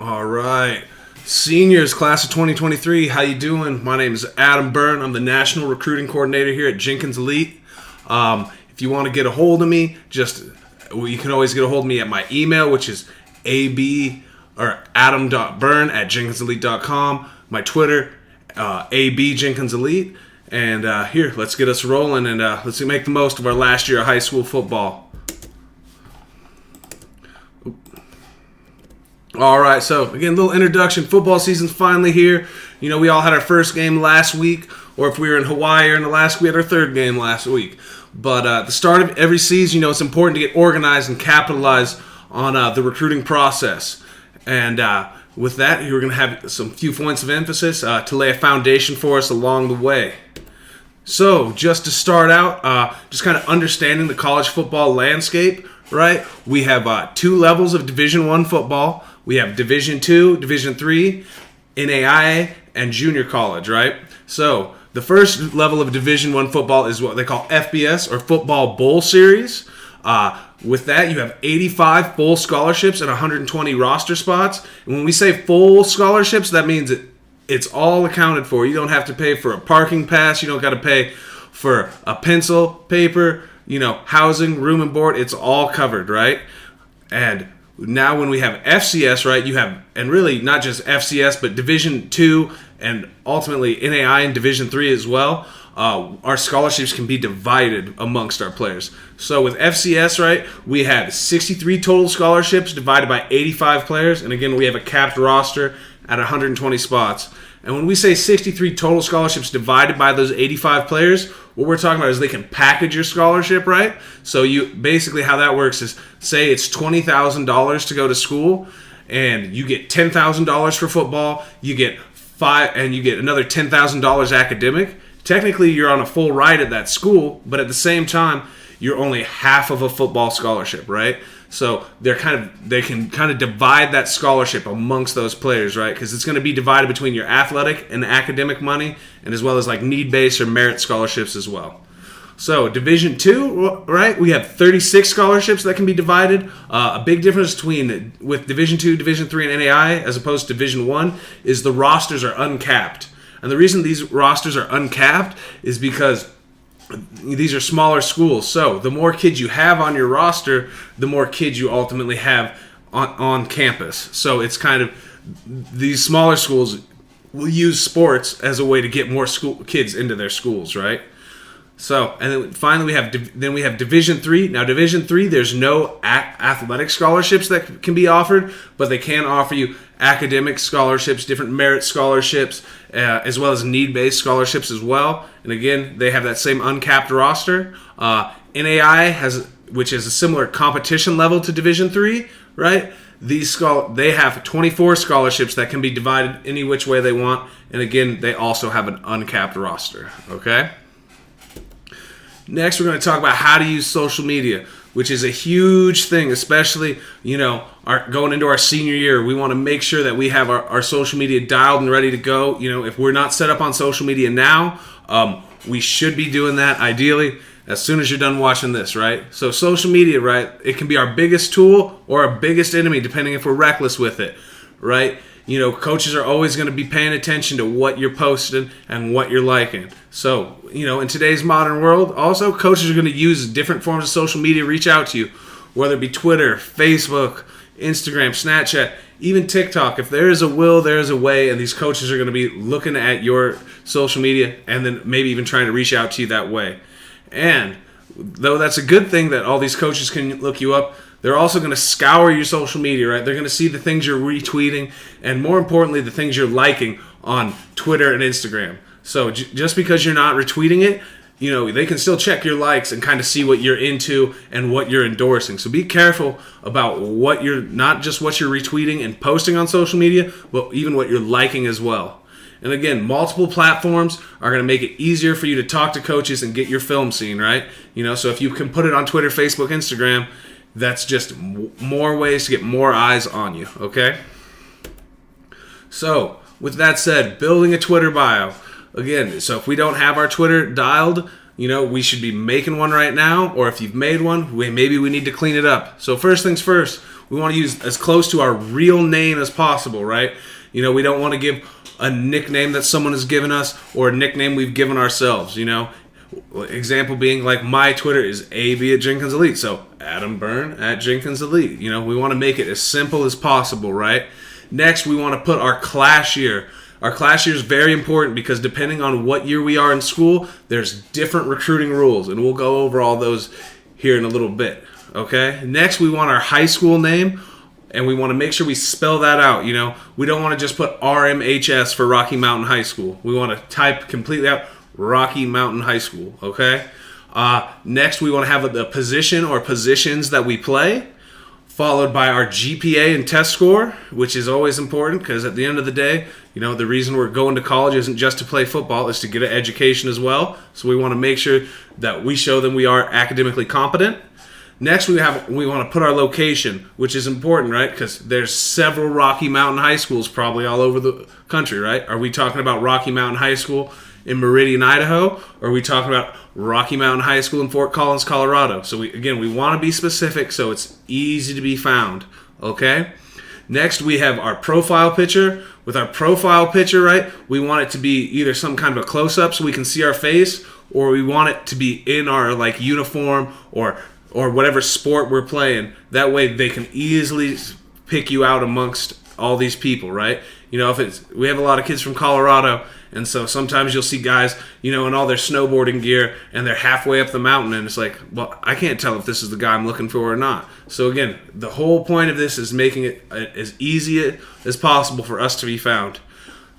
All right. Seniors, class of 2023, how you doing? My name is Adam Byrne. I'm the National Recruiting Coordinator here at Jenkins Elite. If you want to get a hold of me, you can always get a hold of me at my email, which is adam.byrne@jenkinselite.com. My Twitter, abjenkinselite. And here, let's get us rolling and let's make the most of our last year of high school football. All right, so again, a little introduction. Football season's finally here. You know, we all had our first game last week, or if we were in Hawaii or in Alaska, we had our third game last week. But at the start of every season, you know, it's important to get organized and capitalize on the recruiting process. And with that, we're going to have some few points of emphasis to lay a foundation for us along the way. So, just to start out, just kind of understanding the college football landscape, right? We have two levels of Division I football. We have Division II, Division III, NAIA, and junior college, right? So, the first level of Division I football is what they call FBS, or Football Bowl Series. With that, you have 85 full scholarships and 120 roster spots. And when we say full scholarships, that means it's all accounted for. You don't have to pay for a parking pass. You don't got to pay for a pencil, paper, housing, room and board. It's all covered, right? And now when we have FCS, right, you have, and really not just FCS, but Division II and ultimately NAI and Division III as well. Our scholarships can be divided amongst our players. So with FCS, right, we had 63 total scholarships divided by 85 players. And again, we have a capped roster at 120 spots. And when we say 63 total scholarships divided by those 85 players, what we're talking about is they can package your scholarship, right? So you basically how that works is, say it's $20,000 to go to school, and you get $10,000 for football, you get another $10,000 academic. Technically, you're on a full ride at that school, but at the same time, you're only half of a football scholarship, right? So they can kind of divide that scholarship amongst those players, right? Because it's going to be divided between your athletic and academic money, and as well as like need-based or merit scholarships as well. So Division II, right? We have 36 scholarships that can be divided. A big difference with Division II, Division III, and NAI as opposed to Division I is the rosters are uncapped. And the reason these rosters are uncapped is because these are smaller schools. So the more kids you have on your roster, the more kids you ultimately have on campus. So it's kind of these smaller schools will use sports as a way to get more kids into their schools, right? So, and then finally we have Division III. Now, Division III, there's no athletic scholarships that can be offered, but they can offer you academic scholarships, different merit scholarships, as well as need-based scholarships as well. And again, they have that same uncapped roster. NAI which is a similar competition level to Division III, right? They have 24 scholarships that can be divided any which way they want. And again, they also have an uncapped roster, okay? Next, we're going to talk about how to use social media, which is a huge thing, especially, going into our senior year. We want to make sure that we have our social media dialed and ready to go. If we're not set up on social media now, we should be doing that ideally as soon as you're done watching this, right? So social media, right, it can be our biggest tool or our biggest enemy, depending if we're reckless with it, right? Coaches are always going to be paying attention to what you're posting and what you're liking. So, in today's modern world, also, coaches are going to use different forms of social media to reach out to you, whether it be Twitter, Facebook, Instagram, Snapchat, even TikTok. If there is a will, there is a way, and these coaches are going to be looking at your social media and then maybe even trying to reach out to you that way. And though that's a good thing that all these coaches can look you up, they're also going to scour your social media, right? They're going to see the things you're retweeting and, more importantly, the things you're liking on Twitter and Instagram. So just because you're not retweeting it, they can still check your likes and kind of see what you're into and what you're endorsing. So be careful about not just what you're retweeting and posting on social media, but even what you're liking as well. And again, multiple platforms are going to make it easier for you to talk to coaches and get your film seen, right? So if you can put it on Twitter, Facebook, Instagram, that's just more ways to get more eyes on you, okay? So, with that said, building a Twitter bio. Again, so if we don't have our Twitter dialed, we should be making one right now, or if you've made one, maybe we need to clean it up. So first things first, we want to use as close to our real name as possible, right? We don't want to give a nickname that someone has given us or a nickname we've given ourselves, Example being like my Twitter is AB at Jenkins Elite. So Adam Byrne at Jenkins Elite. We want to make it as simple as possible, right? Next, we want to put our class year. Our class year is very important because depending on what year we are in school, there's different recruiting rules. And we'll go over all those here in a little bit, okay? Next, we want our high school name. And we want to make sure we spell that out, We don't want to just put RMHS for Rocky Mountain High School. We want to type completely out Rocky Mountain High School, okay? Next, we want to have the position or positions that we play, followed by our GPA and test score, which is always important because at the end of the day, the reason we're going to college isn't just to play football, it's to get an education as well. So we want to make sure that we show them we are academically competent. Next, we want to put our location, which is important, right? Because there's several Rocky Mountain High Schools probably all over the country, right? Are we talking about Rocky Mountain High School in Meridian, Idaho? Or are we talking about Rocky Mountain High School in Fort Collins, Colorado? So we want to be specific so it's easy to be found, okay? Next, we have our profile picture. With our profile picture, right, we want it to be either some kind of a close-up so we can see our face, or we want it to be in our uniform or whatever sport we're playing. That way they can easily pick you out amongst all these people, right? If we have a lot of kids from Colorado, and so sometimes you'll see guys, in all their snowboarding gear, and they're halfway up the mountain, and it's like, well, I can't tell if this is the guy I'm looking for or not. So again, the whole point of this is making it as easy as possible for us to be found.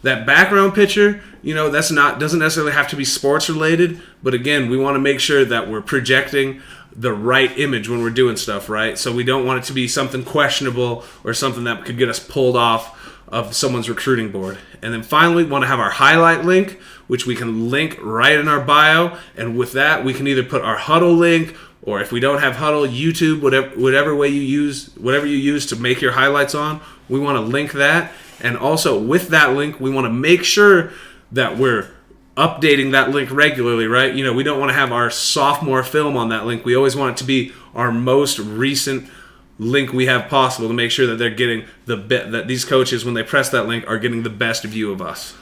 That background picture, doesn't necessarily have to be sports related, but again, we want to make sure that we're projecting the right image when we're doing stuff, right? So we don't want it to be something questionable or something that could get us pulled off of someone's recruiting board. And then finally, we want to have our highlight link, which we can link right in our bio. And with that, we can either put our Huddle link, or if we don't have Huddle, YouTube, whatever you use to make your highlights on, we want to link that. And also with that link, we want to make sure that we're updating that link regularly, right? We don't want to have our sophomore film on that link. We always want it to be our most recent link we have possible to make sure that they're getting that these coaches, when they press that link, are getting the best view of us.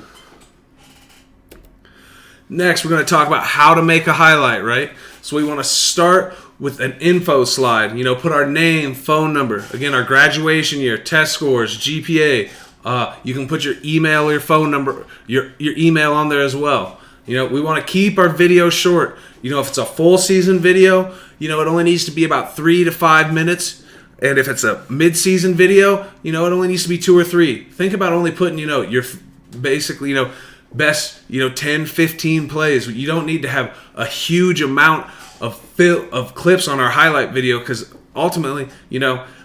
Next, we're going to talk about how to make a highlight, right? So we want to start with an info slide. Put our name, phone number, again, our graduation year, test scores, GPA. You can put your email or your phone number, your email on there as well. We want to keep our video short. If it's a full season video, it only needs to be about 3 to 5 minutes. And if it's a mid-season video, it only needs to be 2 or 3. Think about only putting, your basically, best, 10, 15 plays. You don't need to have a huge amount of clips on our highlight video because ultimately,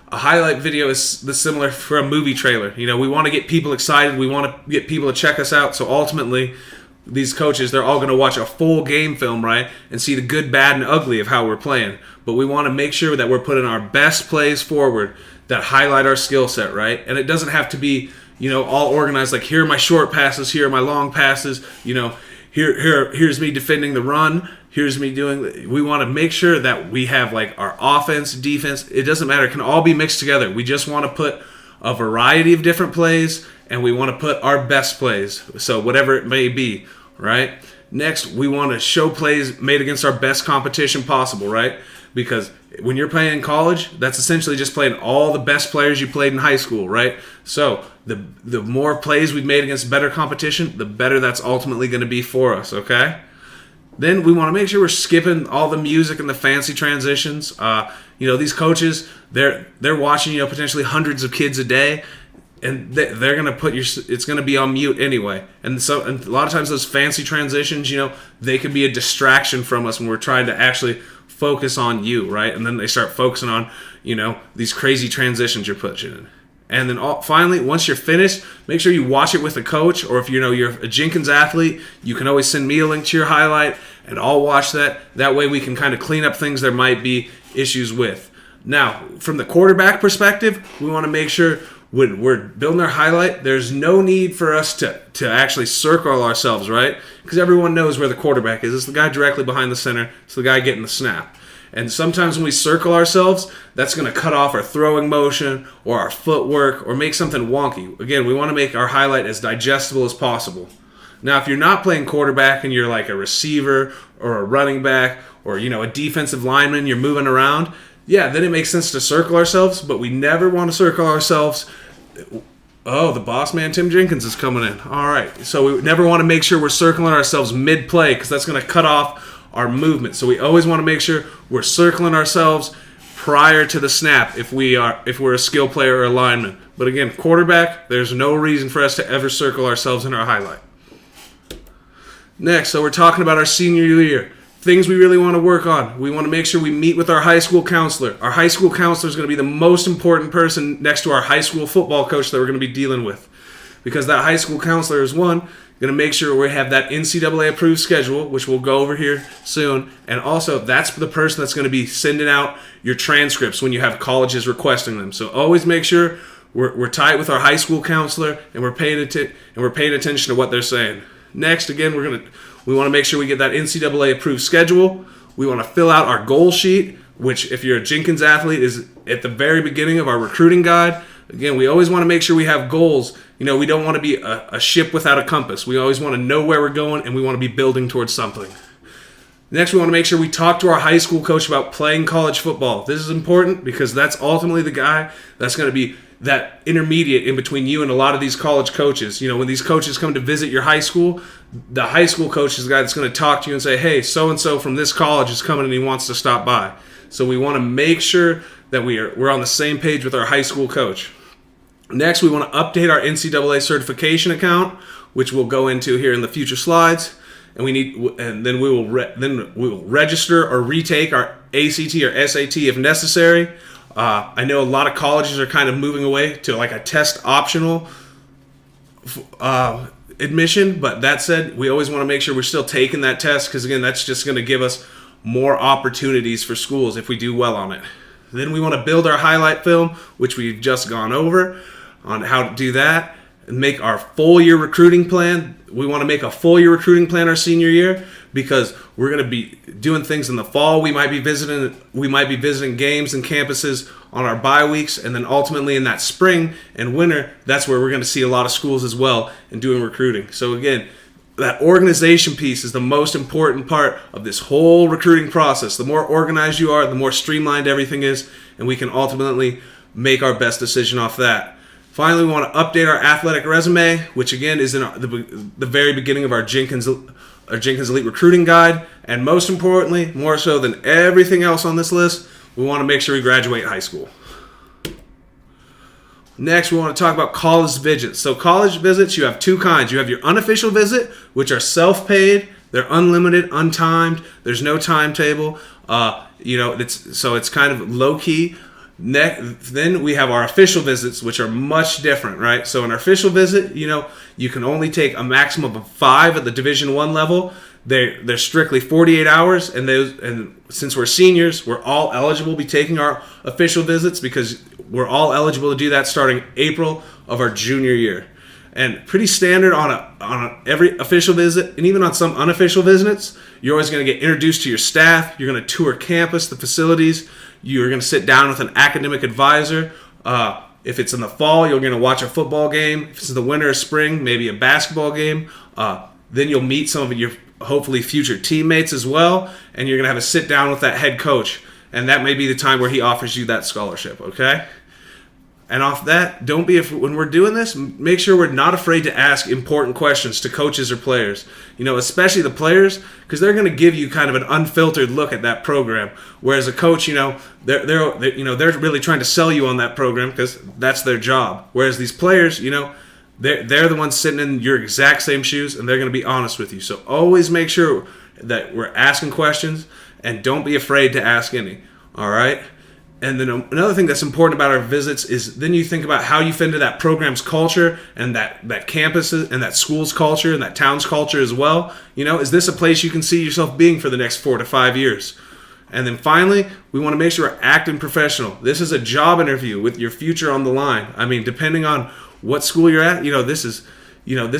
a highlight video is similar for a movie trailer. We want to get people excited. We want to get people to check us out. So ultimately, these coaches, they're all going to watch a full game film, right, and see the good, bad, and ugly of how we're playing. But we want to make sure that we're putting our best plays forward that highlight our skill set, right? And it doesn't have to be, all organized like, here are my short passes, here are my long passes, here's me defending the run, here's me doing. We want to make sure that we have our offense, defense. It doesn't matter. It can all be mixed together. We just want to put a variety of different plays, and we want to put our best plays. So whatever it may be, right? Next, we want to show plays made against our best competition possible, right? Because when you're playing in college, that's essentially just playing all the best players you played in high school, right? So the more plays we've made against better competition, the better that's ultimately going to be for us, okay? Then we want to make sure we're skipping all the music and the fancy transitions. These coaches, they're watching, potentially hundreds of kids a day, and they're going to put it's going to be on mute anyway. And a lot of times those fancy transitions, they can be a distraction from us when we're trying to actually focus on you, right? And then they start focusing on, these crazy transitions you're putting in. And then finally, once you're finished, make sure you watch it with a coach, or if you're a Jenkins athlete, you can always send me a link to your highlight, and I'll watch that. That way we can kind of clean up things there might be issues with. Now, from the quarterback perspective, we want to make sure when we're building our highlight, there's no need for us to actually circle ourselves, right? Because everyone knows where the quarterback is. It's the guy directly behind the center. It's the guy getting the snap. And sometimes when we circle ourselves, that's going to cut off our throwing motion or our footwork or make something wonky. Again, we want to make our highlight as digestible as possible. Now, if you're not playing quarterback and you're like a receiver or a running back or, a defensive lineman, you're moving around, yeah, then it makes sense to circle ourselves, but we never want to circle ourselves. Oh, the boss man, Tim Jenkins, is coming in. All right. So we never want to make sure we're circling ourselves mid-play because that's going to cut off our movement. So we always want to make sure we're circling ourselves prior to the snap if we're a skill player or a lineman. But again, quarterback, there's no reason for us to ever circle ourselves in our highlight. Next, so we're talking about our senior year. Things we really want to work on. We want to make sure we meet with our high school counselor. Our high school counselor is going to be the most important person next to our high school football coach that we're going to be dealing with. Because that high school counselor is going to make sure we have that NCAA approved schedule, which we'll go over here soon. And also, that's the person that's going to be sending out your transcripts when you have colleges requesting them. So always make sure we're tight with our high school counselor and we're paying attention to what they're saying. Next, again, we want to make sure we get that NCAA approved schedule. We want to fill out our goal sheet, which if you're a Jenkins athlete is at the very beginning of our recruiting guide. Again, we always want to make sure we have goals. We don't want to be a ship without a compass. We always want to know where we're going, and we want to be building towards something. Next, we want to make sure we talk to our high school coach about playing college football. This is important because that's ultimately the guy that's going to be that intermediate in between you and a lot of these college coaches. When these coaches come to visit your high school, the high school coach is the guy that's going to talk to you and say, hey, so-and-so from this college is coming and he wants to stop by. So we want to make sure that we're on the same page with our high school coach. Next, we want to update our NCAA certification account, which we'll go into here in the future slides. And then we will register or retake our ACT or SAT if necessary. I know a lot of colleges are kind of moving away to like a test optional admission, but that said, we always want to make sure we're still taking that test because, again, that's just going to give us more opportunities for schools if we do well on it. Then we want to build our highlight film, which we've just gone over on how to do that, and make our full year recruiting plan. We want to make a full year recruiting plan our senior year because we're going to be doing things in the fall. We might be visiting games and campuses on our bye weeks, and then ultimately in that spring and winter, that's where we're going to see a lot of schools as well in doing recruiting. So again, that organization piece is the most important part of this whole recruiting process. The more organized you are, the more streamlined everything is, and we can ultimately make our best decision off that. Finally, we want to update our athletic resume, which again is in the very beginning of our Jenkins Elite recruiting guide. And most importantly, more so than everything else on this list, we want to make sure we graduate high school. Next, we want to talk about college visits. So college visits, you have two kinds. You have your unofficial visit, which are self-paid. They're unlimited, untimed. There's no timetable. It's kind of low-key. Then we have our official visits, which are much different, right? So an official visit, you can only take a maximum of 5 at the Division I level. They're strictly 48 hours, and since we're seniors, we're all eligible to be taking our official visits because we're all eligible to do that starting April of our junior year. And pretty standard on every official visit, and even on some unofficial visits, you're always going to get introduced to your staff. You're going to tour campus, the facilities. You're going to sit down with an academic advisor. If it's in the fall, you're going to watch a football game. If it's in the winter or spring, maybe a basketball game. Then you'll meet some of your hopefully future teammates as well, and you're going to have a sit down with that head coach. And that may be the time where he offers you that scholarship, okay? And off that, when we're doing this, make sure we're not afraid to ask important questions to coaches or players. Especially the players, because they're going to give you kind of an unfiltered look at that program. Whereas a coach, they're really trying to sell you on that program because that's their job. Whereas these players, they're the ones sitting in your exact same shoes, and they're going to be honest with you. So always make sure that we're asking questions, and don't be afraid to ask any. All right. And then another thing that's important about our visits is then you think about how you fit into that program's culture and that campus and that school's culture and that town's culture as well. Is this a place you can see yourself being for the next 4 to 5 years? And then finally, we want to make sure we're acting professional. This is a job interview with your future on the line. I mean, depending on what school you're at, this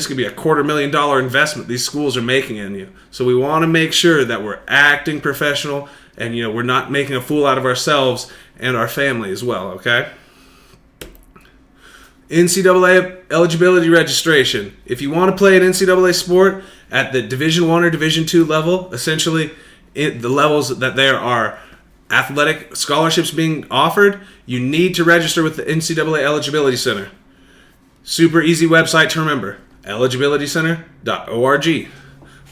could be a $250,000 investment these schools are making in you. So we want to make sure that we're acting professional and we're not making a fool out of ourselves and our family as well, okay? NCAA eligibility registration. If you want to play an NCAA sport at the Division I or Division II level, essentially the levels that there are athletic scholarships being offered, you need to register with the NCAA Eligibility Center. Super easy website to remember, eligibilitycenter.org.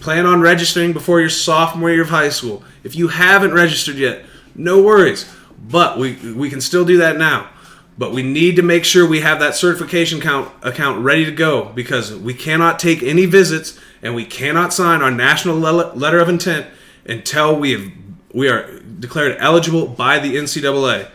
Plan on registering before your sophomore year of high school. If you haven't registered yet, no worries, but we can still do that now. But we need to make sure we have that certification account ready to go, because we cannot take any visits and we cannot sign our national letter of intent until we are declared eligible by the NCAA.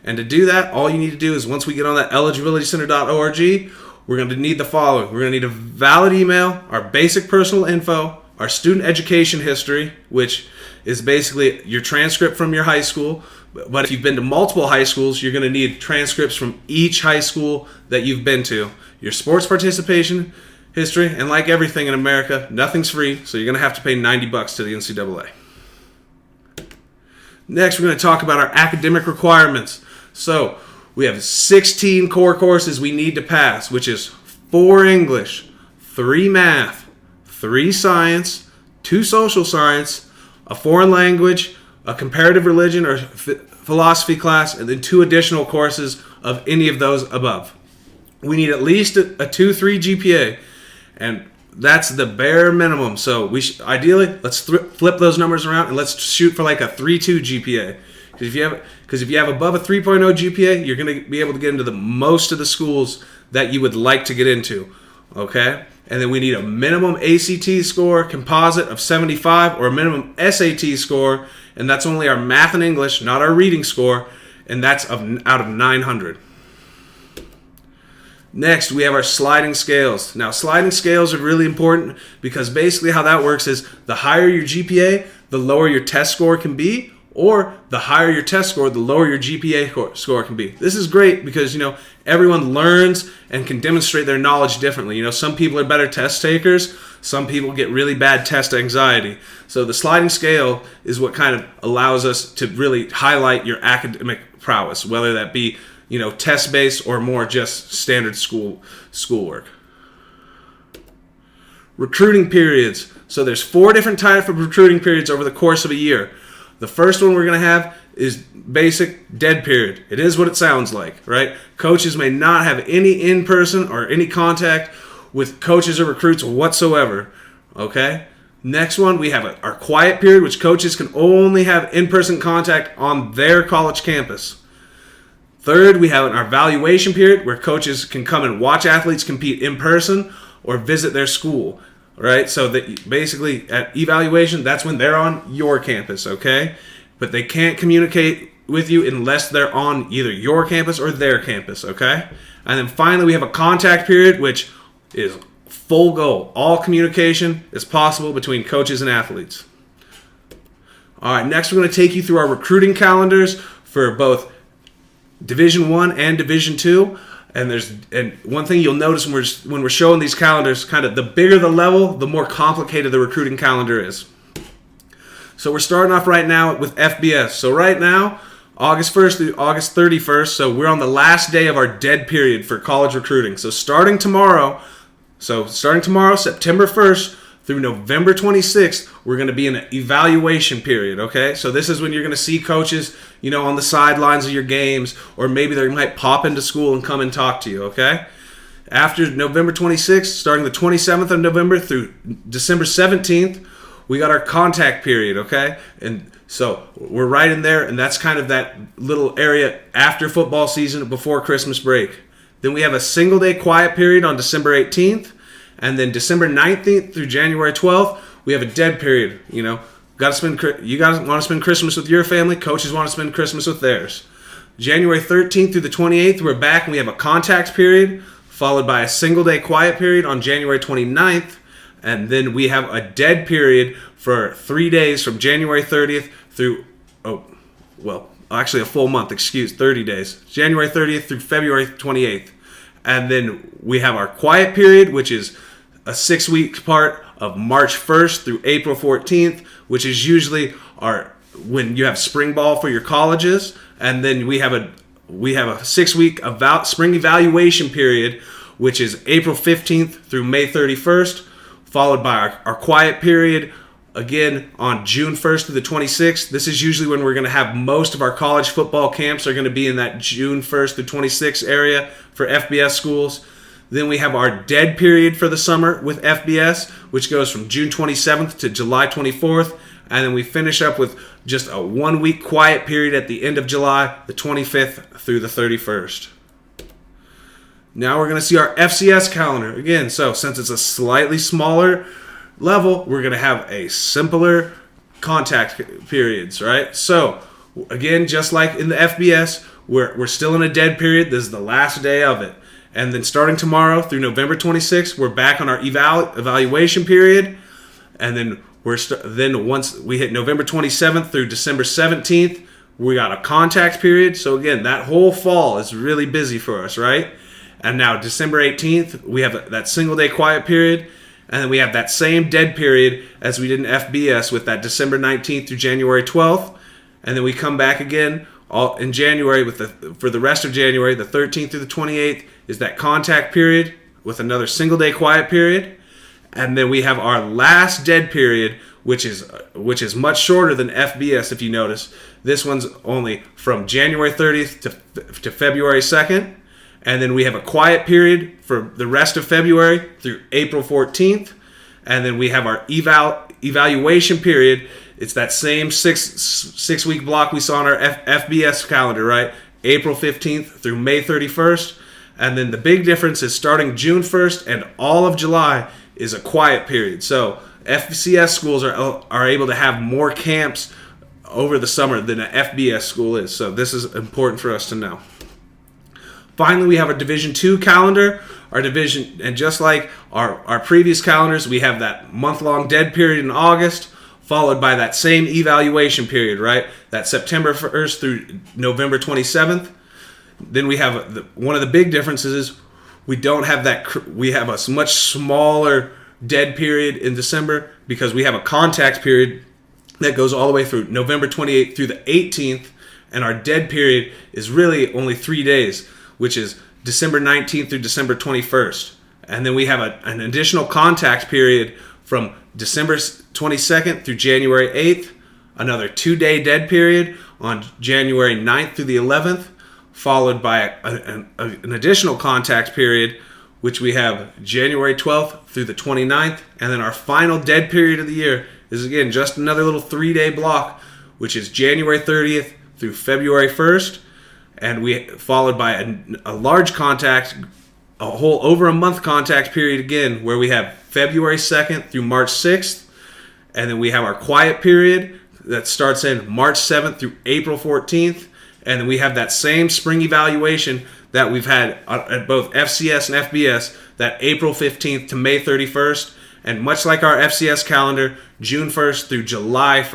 And to do that, all you need to do is, once we get on that eligibilitycenter.org, we're going to need the following. We're going to need a valid email, our basic personal info, our student education history, which is basically your transcript from your high school. But if you've been to multiple high schools, you're going to need transcripts from each high school that you've been to. Your sports participation history, and like everything in America, nothing's free, so you're going to have to pay $90 to the NCAA. Next, we're going to talk about our academic requirements. So we have 16 core courses we need to pass, which is 4 English, 3 math, 3 science, 2 social science, a foreign language, a comparative religion or philosophy class, and then 2 additional courses of any of those above. We need at least a 2.3 GPA, and that's the bare minimum. So we ideally, let's flip those numbers around and let's shoot for like a 3.2 GPA. Because if you have above a 3.0 GPA, you're going to be able to get into the most of the schools that you would like to get into, okay? And then we need a minimum ACT score composite of 75 or a minimum SAT score, and that's only our math and English, not our reading score, and that's out of 900. Next, we have our sliding scales. Now, sliding scales are really important because basically how that works is the higher your GPA, the lower your test score can be, or the higher your test score, the lower your GPA score can be. This is great because, everyone learns and can demonstrate their knowledge differently. Some people are better test takers. Some people get really bad test anxiety. So the sliding scale is what kind of allows us to really highlight your academic prowess, whether that be, test-based or more just standard schoolwork. Recruiting periods. So there's 4 different types of recruiting periods over the course of a year. The first one we're going to have is basic dead period. It is what it sounds like, right? Coaches may not have any in-person or any contact with coaches or recruits whatsoever, okay? Next one, we have our quiet period, which coaches can only have in-person contact on their college campus. Third, we have our evaluation period, where coaches can come and watch athletes compete in person or visit their school. Right, so that basically at evaluation, that's when they're on your campus, okay? But they can't communicate with you unless they're on either your campus or their campus, okay? And then finally, we have a contact period, which is full go. All communication is possible between coaches and athletes. All right, next we're going to take you through our recruiting calendars for both Division I and Division II. And one thing you'll notice when we're showing these calendars, kind of the bigger the level, the more complicated the recruiting calendar is. So we're starting off right now with FBS. So right now, August 1st through August 31st, so we're on the last day of our dead period for college recruiting. So starting tomorrow, September 1st through November 26th, we're going to be in an evaluation period, okay? So this is when you're going to see coaches, on the sidelines of your games, or maybe they might pop into school and come and talk to you, okay? After November 26th, starting the 27th of November through December 17th, we got our contact period, okay? And so we're right in there, and that's kind of that little area after football season, before Christmas break. Then we have a single-day quiet period on December 18th, and then December 19th through January 12th, we have a dead period. You guys want to spend Christmas with your family. Coaches want to spend Christmas with theirs. January 13th through the 28th, we're back and we have a contact period, followed by a single-day quiet period on January 29th. And then we have a dead period for 3 days from January 30th through, actually a full month, 30 days. January 30th through February 28th. And then we have our quiet period, which is a 6-week part of March 1st through April 14th, which is usually our when you have spring ball for your colleges, and then we have a 6-week spring evaluation period, which is April 15th through May 31st, followed by our quiet period again on June 1st to the 26th. This is usually when we're going to have most of our college football camps are going to be in that June 1st to 26th area for FBS schools. Then we have our dead period for the summer with FBS, which goes from June 27th to July 24th. And then we finish up with just a 1-week quiet period at the end of July, the 25th through the 31st. Now we're going to see our FCS calendar. Again, so since it's a slightly smaller level, we're going to have a simpler contact periods, right? So again, just like in the FBS, we're still in a dead period. This is the last day of it. And then starting tomorrow through November 26th, we're back on our evaluation period. And then once we hit November 27th through December 17th, we got a contact period. So again, that whole fall is really busy for us, right? And now December 18th, we have that single day quiet period. And then we have that same dead period as we did in FBS with that December 19th through January 12th. And then we come back again in January for the rest of January, the 13th through the 28th is that contact period with another single day quiet period. And then we have our last dead period, which is much shorter than FBS if you notice. This one's only from January 30th to February 2nd. And then we have a quiet period for the rest of February through April 14th. And then we have our evaluation period. It's that same six-week block we saw on our FBS calendar, right? April 15th through May 31st. And then the big difference is starting June 1st and all of July is a quiet period. So FCS schools are able to have more camps over the summer than an FBS school is. So this is important for us to know. Finally, we have our Division II calendar. Our division, and just like our previous calendars, we have that month-long dead period in August, followed by that same evaluation period, right? That September 1st through November 27th. Then we have one of the big differences is we don't have that. We have a much smaller dead period in December because we have a contact period that goes all the way through November 28th through the 18th, and our dead period is really only 3 days, which is December 19th through December 21st. And then we have an additional contact period from December 22nd through January 8th, another 2-day dead period on January 9th through the 11th, followed by an additional contact period, which we have January 12th through the 29th. And then our final dead period of the year is, again, just another little 3-day block, which is January 30th through February 1st. And we followed by a large contact, a whole over a month contact period again, where we have February 2nd through March 6th. And then we have our quiet period that starts in March 7th through April 14th. And then we have that same spring evaluation that we've had at both FCS and FBS, that April 15th to May 31st. And much like our FCS calendar, June 1st through July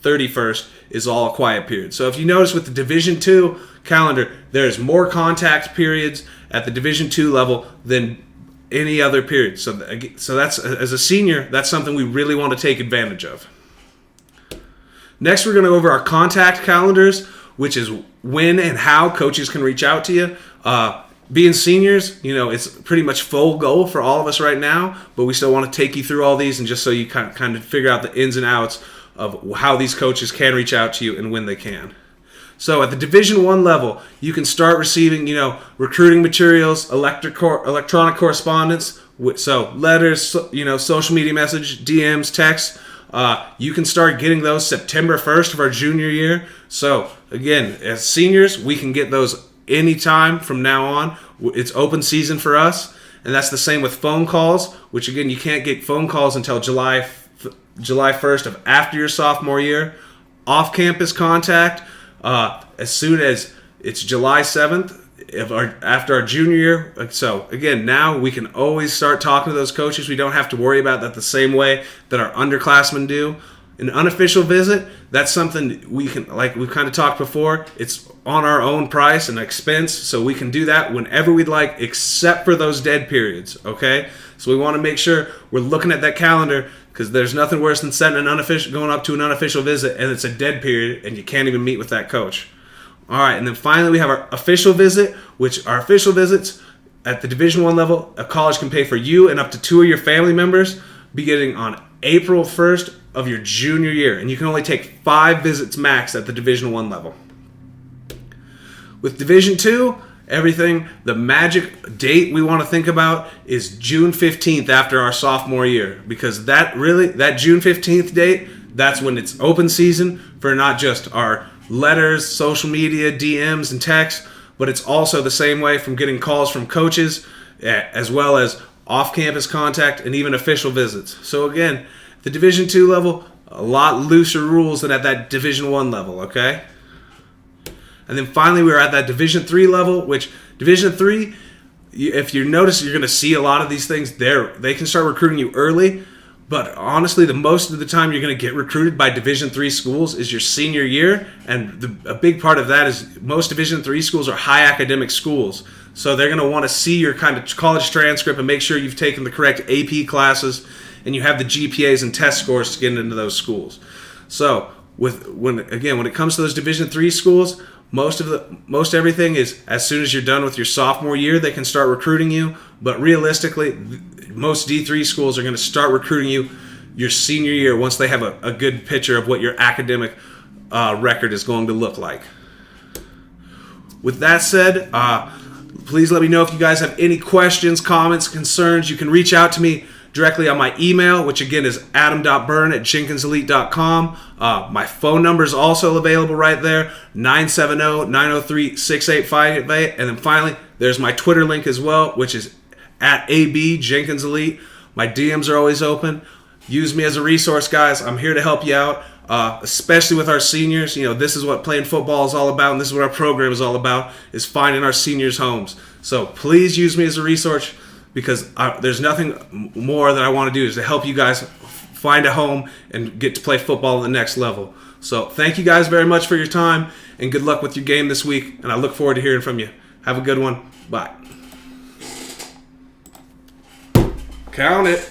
31st is all a quiet period. So if you notice with the Division II calendar, there's more contact periods at the Division II level than any other period. So that's, as a senior, that's something we really want to take advantage of. Next, we're going to go over our contact calendars, which is when and how coaches can reach out to you. Being seniors, it's pretty much full goal for all of us right now, but we still want to take you through all these and just so you kind of figure out the ins and outs of how these coaches can reach out to you and when they can. So at the Division I level, you can start receiving, recruiting materials, electronic correspondence, so letters, social media message, DMs, texts. You can start getting those September 1st of our junior year. So again, as seniors, we can get those anytime from now on. It's open season for us. And that's the same with phone calls, which again, you can't get phone calls until July 1st of after your sophomore year. Off-campus contact, as soon as it's July 7th after our junior year. So again, now we can always start talking to those coaches. We don't have to worry about that the same way that our underclassmen do. An unofficial visit, that's something we can, like we've kind of talked before, it's on our own price and expense, so we can do that whenever we'd like, except for those dead periods, okay? So we want to make sure we're looking at that calendar because there's nothing worse than going up to an unofficial visit and it's a dead period and you can't even meet with that coach. All right, and then finally we have our official visit, which are official visits at the Division I level. A college can pay for you and up to 2 of your family members beginning on April 1st of your junior year, and you can only take 5 visits max at the Division I level. With Division II, the magic date we want to think about is June 15th after our sophomore year, because that June 15th date, that's when it's open season for not just our letters, social media, DMs, and texts, but it's also the same way from getting calls from coaches, as well as off-campus contact and even official visits. So again, the Division II level, a lot looser rules than at that Division I level, okay? And then finally, we're at that Division III level, which Division III, if you notice, you're going to see a lot of these things there. They can start recruiting you early, but honestly, the most of the time you're going to get recruited by Division III schools is your senior year, and a big part of that is most Division III schools are high academic schools. So they're going to want to see your kind of college transcript and make sure you've taken the correct AP classes and you have the GPAs and test scores to get into those schools. So when it comes to those Division III schools, most everything is as soon as you're done with your sophomore year, they can start recruiting you. But realistically, most D3 schools are going to start recruiting you your senior year once they have a good picture of what your academic record is going to look like. With that said, please let me know if you guys have any questions, comments, concerns. You can reach out to me directly on my email, which again is adam.byrne@jenkinselite.com. My phone number is also available right there, 970-903-6858. And then finally, there's my Twitter link as well, which is at AB Jenkins Elite. My DMs are always open. Use me as a resource, guys. I'm here to help you out, especially with our seniors. You know, this is what playing football is all about, and this is what our program is all about, is finding our seniors homes. So please use me as a resource, because there's nothing more that I want to do is to help you guys find a home and get to play football at the next level. So thank you guys very much for your time, and good luck with your game this week, and I look forward to hearing from you. Have a good one. Bye. Count it.